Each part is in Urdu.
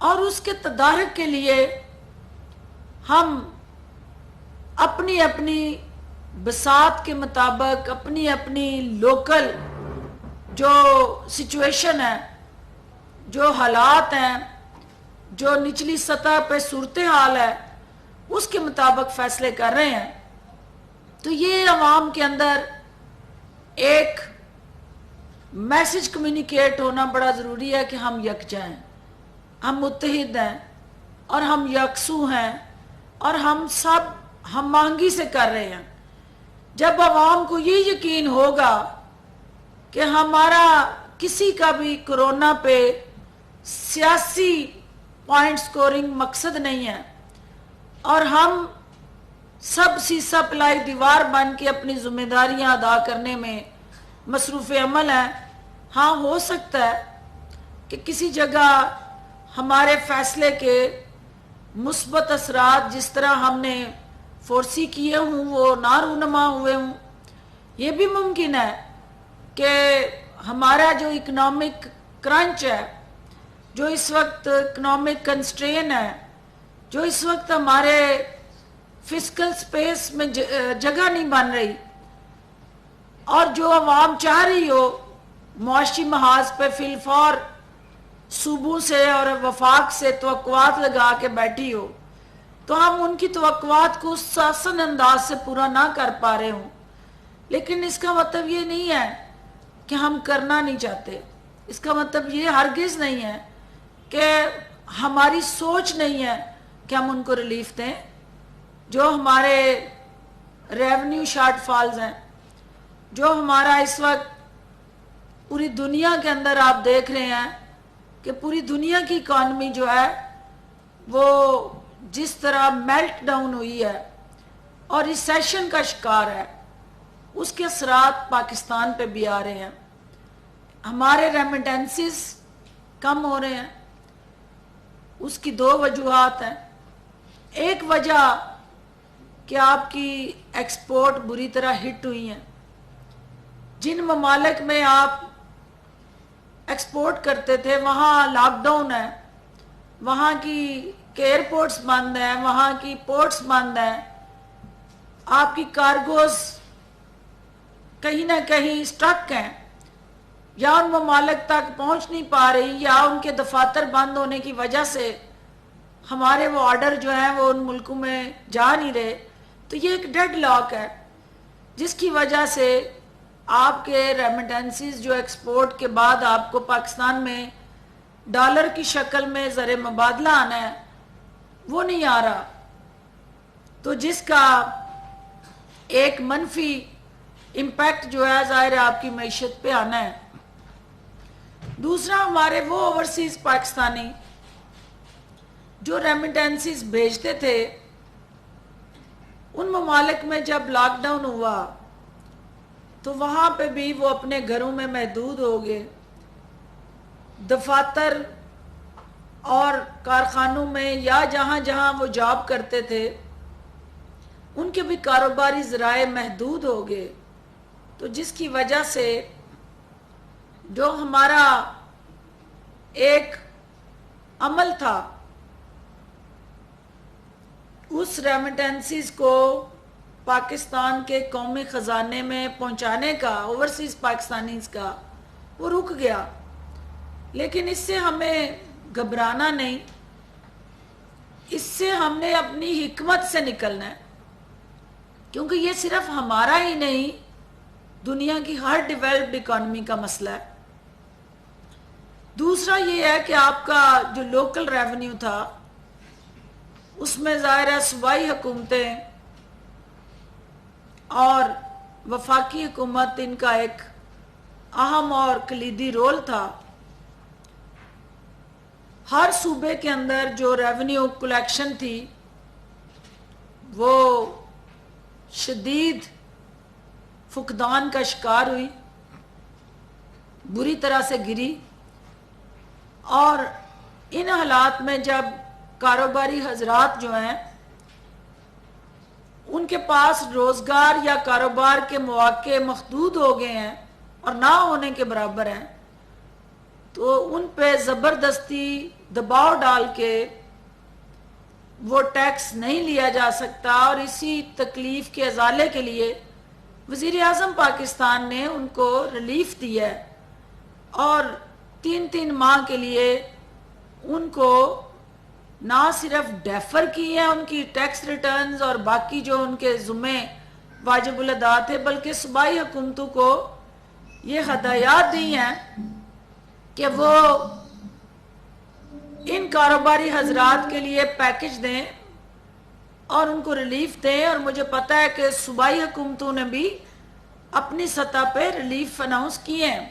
اور اس کے تدارک کے لیے ہم اپنی اپنی بساط کے مطابق اپنی اپنی لوکل جو سچویشن ہے، جو حالات ہیں، جو نچلی سطح پہ صورتحال ہے، اس کے مطابق فیصلے کر رہے ہیں۔ تو یہ عوام کے اندر ایک میسج کمیونیکیٹ ہونا بڑا ضروری ہے کہ ہم یکجا ہیں، ہم متحد ہیں اور ہم یکسو ہیں اور ہم سب ہم آہنگی سے کر رہے ہیں۔ جب عوام کو یہ یقین ہوگا کہ ہمارا کسی کا بھی کرونا پہ سیاسی پوائنٹ سکورنگ مقصد نہیں ہے اور ہم سب سیسا پلائی دیوار بن کے اپنی ذمہ داریاں ادا کرنے میں مصروف عمل ہیں، ہاں ہو سکتا ہے کہ کسی جگہ ہمارے فیصلے کے مثبت اثرات جس طرح ہم نے فورسی کیے ہوں وہ نہ رونما ہوئے ہوں۔ یہ بھی ممکن ہے کہ ہمارا جو اکنامک کرنچ ہے، جو اس وقت اکنامک کنسٹرین ہے، جو اس وقت ہمارے فسکل سپیس میں جگہ نہیں بن رہی، اور جو عوام چاہ رہی ہو معاشی محاذ پہ فی الفور صوبوں سے اور وفاق سے توقعات لگا کے بیٹھی ہو، تو ہم ان کی توقعات کو آسان انداز سے پورا نہ کر پا رہے ہوں۔ لیکن اس کا مطلب یہ نہیں ہے کہ ہم کرنا نہیں چاہتے، اس کا مطلب یہ ہرگز نہیں ہے کہ ہماری سوچ نہیں ہے کہ ہم ان کو ریلیف دیں۔ جو ہمارے ریونیو شارٹ فالز ہیں، جو ہمارا اس وقت پوری دنیا کے اندر آپ دیکھ رہے ہیں کہ پوری دنیا کی اکانومی جو ہے وہ جس طرح میلٹ ڈاؤن ہوئی ہے اور ریسیشن کا شکار ہے، اس کے اثرات پاکستان پہ بھی آ رہے ہیں۔ ہمارے ریمیٹنسز کم ہو رہے ہیں، اس کی دو وجوہات ہیں۔ ایک وجہ کہ آپ کی ایکسپورٹ بری طرح ہٹ ہوئی ہیں۔ جن ممالک میں آپ ایکسپورٹ کرتے تھے وہاں لاک ڈاؤن ہے، وہاں کی ایئرپورٹس بند ہیں، وہاں کی پورٹس بند ہیں، آپ کی کارگوز کہیں نہ کہیں سٹک ہیں، یا ان ممالک تک پہنچ نہیں پا رہی، یا ان کے دفاتر بند ہونے کی وجہ سے ہمارے وہ آرڈر جو ہیں وہ ان ملکوں میں جا نہیں رہے۔ تو یہ ایک ڈیڈ لاک ہے جس کی وجہ سے آپ کے ریمیٹنسز جو ایکسپورٹ کے بعد آپ کو پاکستان میں ڈالر کی شکل میں زر مبادلہ آنا ہے وہ نہیں آ رہا، تو جس کا ایک منفی امپیکٹ جو ہے ظاہر ہے آپ کی معیشت پہ آنا ہے۔ دوسرا، ہمارے وہ اوورسیز پاکستانی جو ریمیٹنسز بھیجتے تھے، ان ممالک میں جب لاک ڈاؤن ہوا تو وہاں پہ بھی وہ اپنے گھروں میں محدود ہو گئے، دفاتر اور کارخانوں میں یا جہاں جہاں وہ جاب کرتے تھے ان کے بھی کاروباری ذرائع محدود ہو گئے، تو جس کی وجہ سے جو ہمارا ایک عمل تھا اس ریمیٹنسز کو پاکستان کے قومی خزانے میں پہنچانے کا، اوورسیز پاکستانیز کا، وہ رک گیا۔ لیکن اس سے ہمیں گھبرانا نہیں، اس سے ہم نے اپنی حکمت سے نکلنا ہے، کیونکہ یہ صرف ہمارا ہی نہیں، دنیا کی ہر ڈیولپڈ اکانومی کا مسئلہ ہے۔ دوسرا یہ ہے کہ آپ کا جو لوکل ریونیو تھا اس میں ظاہر ہے صوبائی حکومتیں اور وفاقی حکومت ان کا ایک اہم اور کلیدی رول تھا۔ ہر صوبے کے اندر جو ریونیو کلیکشن تھی وہ شدید فقدان کا شکار ہوئی، بری طرح سے گری، اور ان حالات میں جب کاروباری حضرات جو ہیں ان کے پاس روزگار یا کاروبار کے مواقع محدود ہو گئے ہیں اور نہ ہونے کے برابر ہیں، تو ان پہ زبردستی دباؤ ڈال کے وہ ٹیکس نہیں لیا جا سکتا، اور اسی تکلیف کے ازالے کے لیے وزیر اعظم پاکستان نے ان کو ریلیف دیا ہے، اور 3 ماہ کے لیے ان کو نہ صرف ڈیفر کی ہے ان کی ٹیکس ریٹرنز اور باقی جو ان کے ذمے واجب الادا تھے، بلکہ صوبائی حکومتوں کو یہ ہدایات دی ہیں کہ وہ ان کاروباری حضرات کے لیے پیکج دیں اور ان کو ریلیف دیں، اور مجھے پتہ ہے کہ صوبائی حکومتوں نے بھی اپنی سطح پہ ریلیف اناؤنس کیے ہیں۔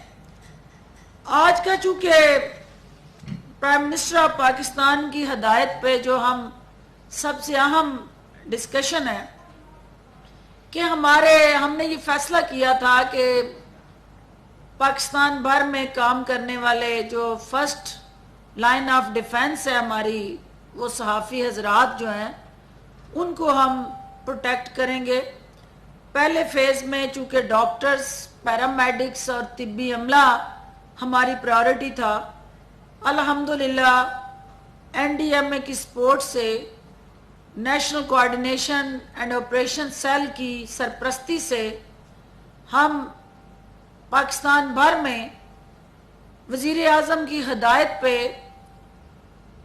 آج کا چونکہ پرائم منسٹر آف پاکستان کی ہدایت پہ جو ہم سب سے اہم ڈسکشن ہے کہ ہم نے یہ فیصلہ کیا تھا کہ پاکستان بھر میں کام کرنے والے جو فرسٹ لائن آف ڈیفنس ہے ہماری، وہ صحافی حضرات جو ہیں ان کو ہم پروٹیکٹ کریں گے۔ پہلے فیز میں چونکہ ڈاکٹرز، پیرامیڈکس اور طبی عملہ ہماری پرائیورٹی تھا، الحمدللہ این ڈی ایم اے کی سپورٹ سے، national coordination and operation cell کی سرپرستی سے ہم پاکستان بھر میں وزیر اعظم کی ہدایت پہ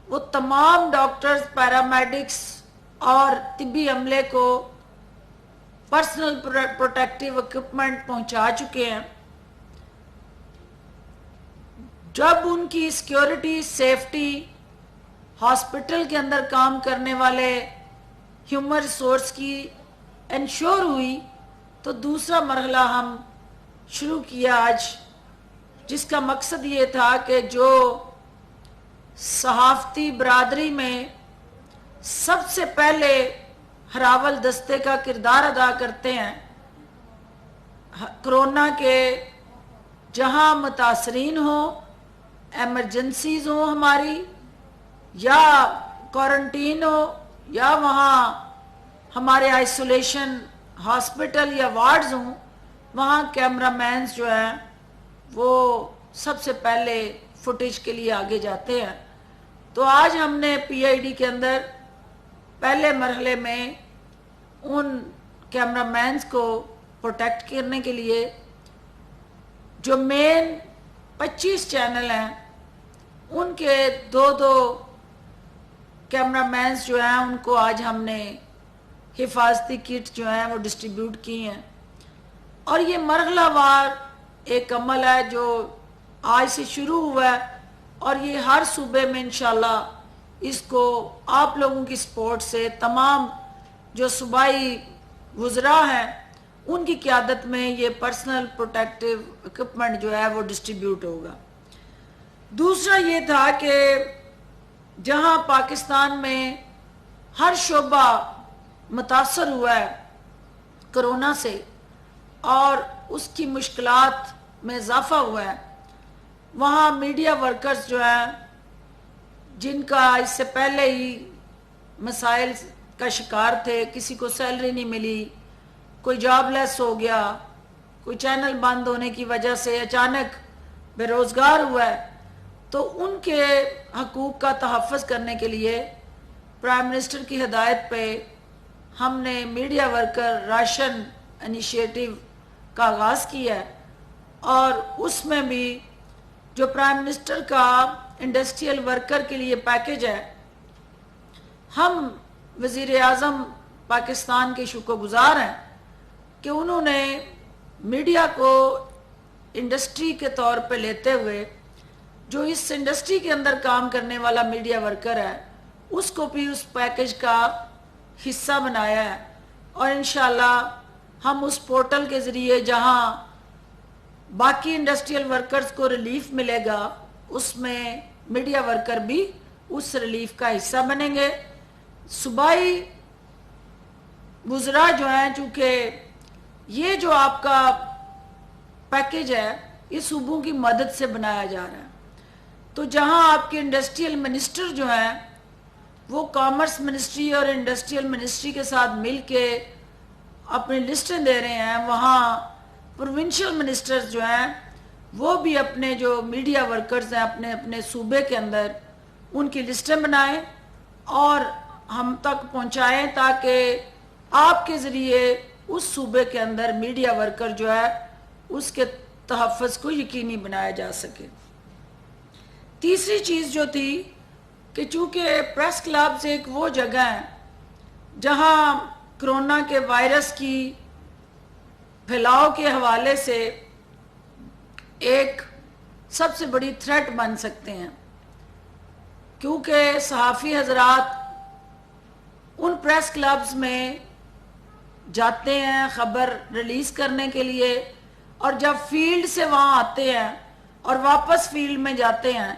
وہ تمام ڈاکٹرز، پیرامیڈکس اور طبی عملے کو پرسنل پروٹیکٹیو اکوپمنٹ پہنچا چکے ہیں۔ جب ان کی سیکیورٹی، سیفٹی، ہاسپٹل کے اندر کام کرنے والے ہیومن ریسورس کی انشور ہوئی تو دوسرا مرحلہ ہم شروع کیا آج، جس کا مقصد یہ تھا کہ جو صحافتی برادری میں سب سے پہلے ہراول دستے کا کردار ادا کرتے ہیں، کرونا کے جہاں متاثرین ہوں، ایمرجنسیز ہوں ہماری، یا کوارنٹین ہو، یا وہاں ہمارے آئسولیشن ہاسپٹل یا وارڈز ہوں، وہاں کیمرہ مینز جو ہیں وہ سب سے پہلے فوٹیج کے لیے آگے جاتے ہیں۔ تو آج ہم نے پی آئی ڈی کے اندر پہلے مرحلے میں ان کیمرہ مینز کو پروٹیکٹ کرنے کے لیے جو مین 25 چینل ہیں ان کے 2 کیمرہ مینز جو ہیں ان کو آج ہم نے حفاظتی کٹ جو ہیں وہ ڈسٹریبیوٹ کی ہیں، اور یہ مرحلہ وار ایک عمل ہے جو آج سے شروع ہوا ہے، اور یہ ہر صوبے میں انشاءاللہ اس کو آپ لوگوں کی سپورٹ سے تمام جو صوبائی وزراء ہیں ان کی قیادت میں یہ پرسنل پروٹیکٹیو اکوپمنٹ جو ہے وہ ڈسٹریبیوٹ ہوگا۔ دوسرا یہ تھا کہ جہاں پاکستان میں ہر شعبہ متاثر ہوا ہے کرونا سے اور اس کی مشکلات میں اضافہ ہوا ہے، وہاں میڈیا ورکرز جو ہیں جن کا اس سے پہلے ہی مسائل کا شکار تھے، کسی کو سیلری نہیں ملی، کوئی جاب لیس ہو گیا، کوئی چینل بند ہونے کی وجہ سے اچانک بے روزگار ہوا ہے، تو ان کے حقوق کا تحفظ کرنے کے لیے پرائم منسٹر کی ہدایت پہ ہم نے میڈیا ورکر راشن انیشیٹو کا آغاز کیا ہے، اور اس میں بھی جو پرائم منسٹر کا انڈسٹریل ورکر کے لیے پیکج ہے، ہم وزیر اعظم پاکستان کے شکر گزار ہیں کہ انہوں نے میڈیا کو انڈسٹری کے طور پہ لیتے ہوئے جو اس انڈسٹری کے اندر کام کرنے والا میڈیا ورکر ہے اس کو بھی اس پیکج کا حصہ بنایا ہے، اور انشاءاللہ ہم اس پورٹل کے ذریعے جہاں باقی انڈسٹریل ورکرز کو ریلیف ملے گا اس میں میڈیا ورکر بھی اس ریلیف کا حصہ بنیں گے۔ صوبائی وزراء جو ہیں، چونکہ یہ جو آپ کا پیکج ہے یہ صوبوں کی مدد سے بنایا جا رہا ہے، تو جہاں آپ کے انڈسٹریل منسٹر جو ہیں وہ کامرس منسٹری اور انڈسٹریل منسٹری کے ساتھ مل کے اپنی لسٹیں دے رہے ہیں، وہاں پروونشل منسٹرز جو ہیں وہ بھی اپنے جو میڈیا ورکرز ہیں اپنے اپنے صوبے کے اندر ان کی لسٹیں بنائیں اور ہم تک پہنچائیں تاکہ آپ کے ذریعے اس صوبے کے اندر میڈیا ورکر جو ہے اس کے تحفظ کو یقینی بنایا جا سکے۔ تیسری چیز جو تھی کہ چونکہ پریس کلبز ایک وہ جگہ ہے جہاں کرونا کے وائرس کی پھیلاؤ کے حوالے سے ایک سب سے بڑی تھریٹ بن سکتے ہیں، کیونکہ صحافی حضرات ان پریس کلبز میں جاتے ہیں خبر ریلیز کرنے کے لیے، اور جب فیلڈ سے وہاں آتے ہیں اور واپس فیلڈ میں جاتے ہیں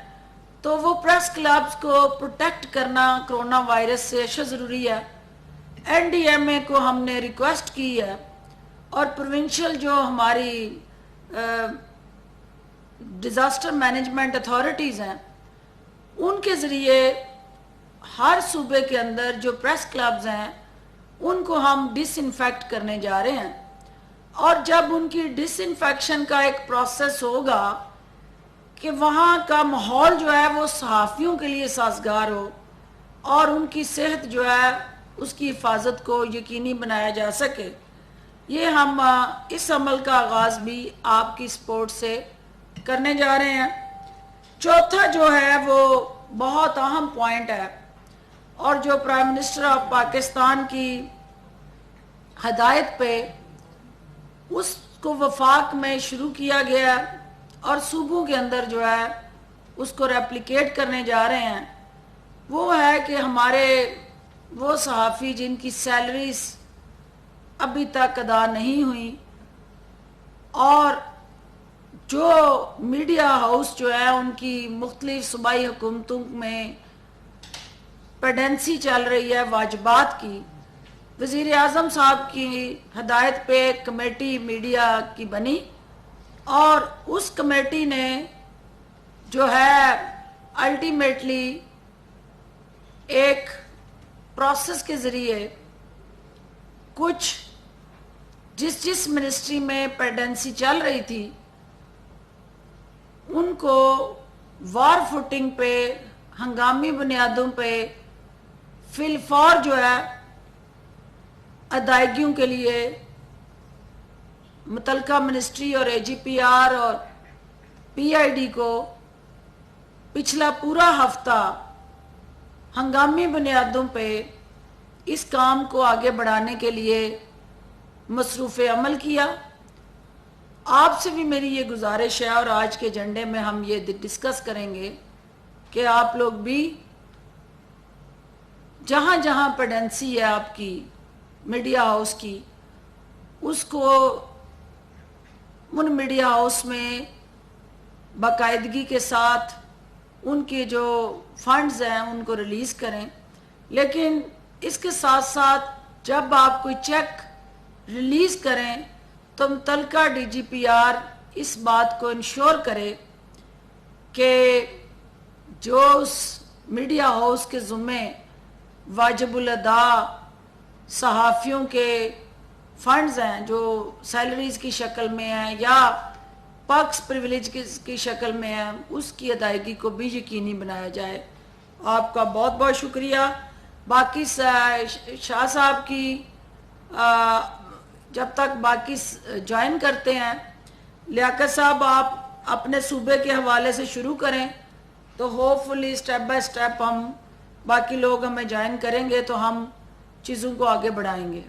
تو وہ پریس کلبز کو پروٹیکٹ کرنا کرونا وائرس سے اشد ضروری ہے۔ این ڈی ایم اے کو ہم نے ریکویسٹ کی ہے اور پروونشل جو ہماری ڈیزاسٹر مینجمنٹ اتھارٹیز ہیں ان کے ذریعے ہر صوبے کے اندر جو پریس کلبز ہیں ان کو ہم ڈس انفیکٹ کرنے جا رہے ہیں، اور جب ان کی ڈس انفیکشن کا ایک پروسیس ہوگا کہ وہاں کا ماحول جو ہے وہ صحافیوں کے لیے سازگار ہو اور ان کی صحت جو ہے اس کی حفاظت کو یقینی بنایا جا سکے، یہ ہم اس عمل کا آغاز بھی آپ کی سپورٹ سے کرنے جا رہے ہیں۔ چوتھا جو ہے وہ بہت اہم پوائنٹ ہے اور جو پرائم منسٹر آف پاکستان کی ہدایت پہ اس کو وفاق میں شروع کیا گیا اور صوبوں کے اندر جو ہے اس کو ریپلیکیٹ کرنے جا رہے ہیں، وہ ہے کہ ہمارے وہ صحافی جن کی سیلریز ابھی تک ادا نہیں ہوئی اور جو میڈیا ہاؤس جو ہے ان کی مختلف صوبائی حکومتوں میں پیڈنسی چل رہی ہے واجبات کی، وزیر اعظم صاحب کی ہدایت پہ ایک کمیٹی میڈیا کی بنی اور اس کمیٹی نے جو ہے الٹیمیٹلی ایک پروسیس کے ذریعے کچھ جس منسٹری میں پیڈنسی چل رہی تھی ان کو وار فوٹنگ پہ ہنگامی بنیادوں پہ فی الفور جو ہے ادائیگیوں کے لیے متعلقہ منسٹری اور اے جی پی آر اور پی آئی ڈی کو پچھلا پورا ہفتہ ہنگامی بنیادوں پہ اس کام کو آگے بڑھانے کے لیے مصروف عمل کیا۔ آپ سے بھی میری یہ گزارش ہے اور آج کے ایجنڈے میں ہم یہ ڈسکس کریں گے کہ آپ لوگ بھی جہاں جہاں پیڈنسی ہے آپ کی میڈیا ہاؤس کی اس کو ان میڈیا ہاؤس میں باقاعدگی کے ساتھ ان کے جو فنڈز ہیں ان کو ریلیز کریں، لیکن اس کے ساتھ ساتھ جب آپ کوئی چیک ریلیز کریں تو متعلقہ ڈی جی پی آر اس بات کو انشور کرے کہ جو اس میڈیا ہاؤس کے ذمے واجب الادا صحافیوں کے فنڈز ہیں جو سیلریز کی شکل میں ہیں یا پرکس پریویلیج کی شکل میں ہیں اس کی ادائیگی کو بھی یقینی بنایا جائے۔ آپ کا بہت بہت شکریہ۔ باقی شاہ صاحب کی جب تک باقی جوائن کرتے ہیں، لیاقت صاحب آپ اپنے صوبے کے حوالے سے شروع کریں تو hope fully step by step ہم باقی لوگ ہمیں جوائن کریں گے تو ہم چیزوں کو آگے بڑھائیں گے۔